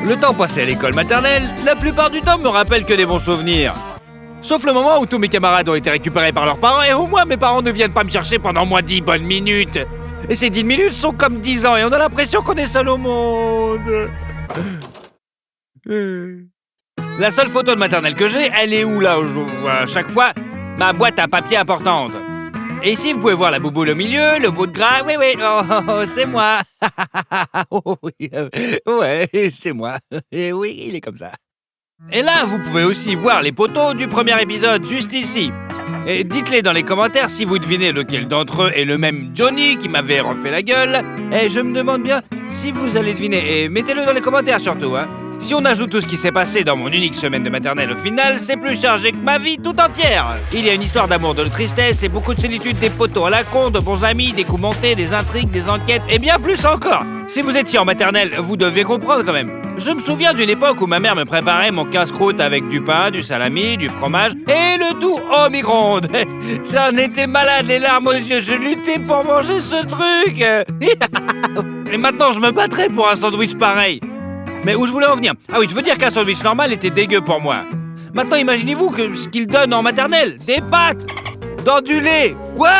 Le temps passé à l'école maternelle, la plupart du temps me rappelle que des bons souvenirs. Sauf le moment où tous mes camarades ont été récupérés par leurs parents et au moins mes parents ne viennent pas me chercher pendant moins 10 bonnes minutes. Et ces 10 minutes sont comme 10 ans et on a l'impression qu'on est seul au monde. La seule photo de maternelle que j'ai, elle est où là où je vois à chaque fois ma boîte à papier importante. Et ici, vous pouvez voir la bouboule au milieu, le bout de gras. Oui, c'est moi. Oh, oui, ouais, c'est moi. Et oui, il est comme ça. Et là, vous pouvez aussi voir les potos du premier épisode, juste ici. Et dites-les dans les commentaires si vous devinez lequel d'entre eux est le même Johnny qui m'avait refait la gueule. Et je me demande bien si vous allez deviner. Et mettez-le dans les commentaires surtout, hein. Si on ajoute tout ce qui s'est passé dans mon unique semaine de maternelle au final, c'est plus chargé que ma vie tout entière. Il y a une histoire d'amour, de tristesse et beaucoup de solitude, des potos à la con, de bons amis, des coups montés, des intrigues, des enquêtes et bien plus encore. Si vous étiez en maternelle, vous devez comprendre quand même. Je me souviens d'une époque où ma mère me préparait mon casse-croûte avec du pain, du salami, du fromage et le tout au micro-ondes. J'en étais malade, les larmes aux yeux, je luttais pour manger ce truc. Et maintenant je me battrais pour un sandwich pareil. Mais où je voulais en venir? Ah oui, je veux dire qu'un sandwich normal était dégueu pour moi. Maintenant, imaginez-vous que ce qu'ils donnent en maternelle, des pâtes, dans du lait. Quoi?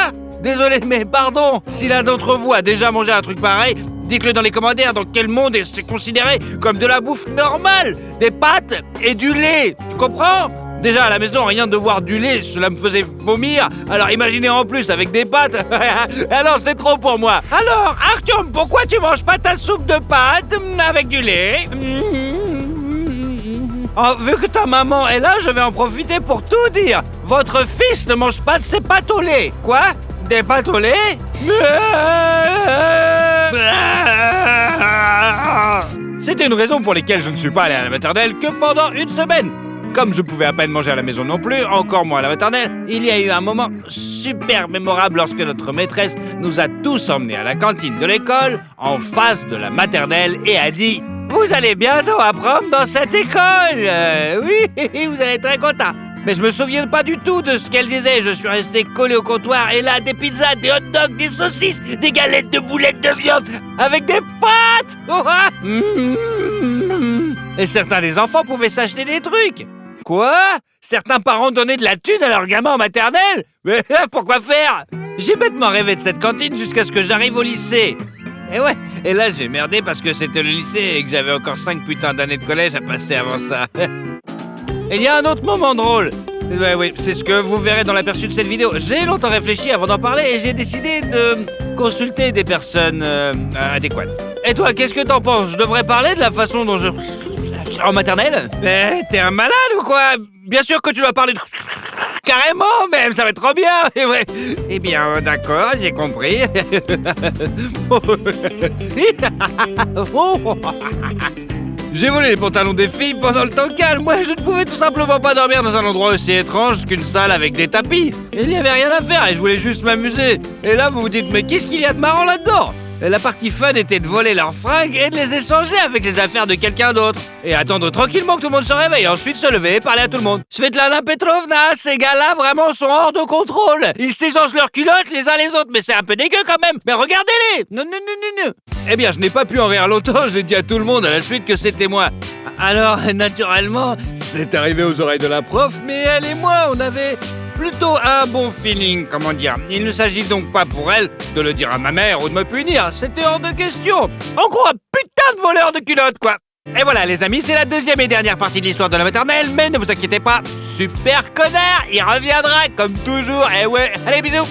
Désolé, mais pardon. Si l'un d'entre vous a déjà mangé un truc pareil, dites-le dans les commentaires. Dans quel monde c'est considéré comme de la bouffe normale? Des pâtes et du lait. Tu comprends? Déjà, à la maison, rien de voir du lait, cela me faisait vomir. Alors imaginez en plus avec des pâtes. Alors c'est trop pour moi. Alors, Artyom, pourquoi tu manges pas ta soupe de pâtes avec du lait? Oh, vu que ta maman est là, je vais en profiter pour tout dire. Votre fils ne mange pas de ses pâtes au lait. Quoi? Des pâtes au lait? C'était une raison pour laquelle je ne suis pas allé à la maternelle que pendant une semaine. Comme je pouvais à peine manger à la maison non plus, encore moins à la maternelle, il y a eu un moment super mémorable lorsque notre maîtresse nous a tous emmenés à la cantine de l'école, en face de la maternelle, et a dit « Vous allez bientôt apprendre dans cette école oui, vous allez être très contents !» Mais je me souviens pas du tout de ce qu'elle disait. Je suis resté collé au comptoir et là, des pizzas, des hot dogs, des saucisses, des galettes de boulettes de viande avec des pâtes. Et certains des enfants pouvaient s'acheter des trucs. Quoi? Certains parents donnaient de la thune à leurs gamins en maternelle? Mais pourquoi faire? J'ai bêtement rêvé de cette cantine jusqu'à ce que j'arrive au lycée. Et ouais, et là j'ai merdé parce que c'était le lycée et que j'avais encore 5 putains d'années de collège à passer avant ça. Et il y a un autre moment drôle. Ouais, oui, c'est ce que vous verrez dans l'aperçu de cette vidéo. J'ai longtemps réfléchi avant d'en parler et j'ai décidé de consulter des personnes adéquates. Et toi, qu'est-ce que t'en penses? Je devrais parler de la façon dont je... En maternelle? Mais t'es un malade ou quoi? Bien sûr que tu dois parler de... Carrément, même, ça va être trop bien. Ouais. Eh bien, d'accord, j'ai compris. J'ai volé les pantalons des filles pendant le temps calme. Moi, je ne pouvais tout simplement pas dormir dans un endroit aussi étrange qu'une salle avec des tapis. Il n'y avait rien à faire et je voulais juste m'amuser. Et là, vous vous dites, mais qu'est-ce qu'il y a de marrant là-dedans? La partie fun était de voler leurs fringues et de les échanger avec les affaires de quelqu'un d'autre. Et attendre tranquillement que tout le monde se réveille et ensuite se lever et parler à tout le monde. Svetlana Petrovna, ces gars-là vraiment sont hors de contrôle. Ils s'échangent leurs culottes les uns les autres, mais c'est un peu dégueu quand même. Mais regardez-les. Non. Eh bien, je n'ai pas pu en rire longtemps, j'ai dit à tout le monde à la suite que c'était moi. Alors, naturellement, c'est arrivé aux oreilles de la prof, mais elle et moi, on avait... plutôt un bon feeling, comment dire. Il ne s'agit donc pas pour elle de le dire à ma mère ou de me punir, c'était hors de question. En gros, un putain de voleur de culottes, quoi. Et voilà, les amis, c'est la deuxième et dernière partie de l'histoire de la maternelle, mais ne vous inquiétez pas, super connard, il reviendra comme toujours. Et ouais, allez, bisous.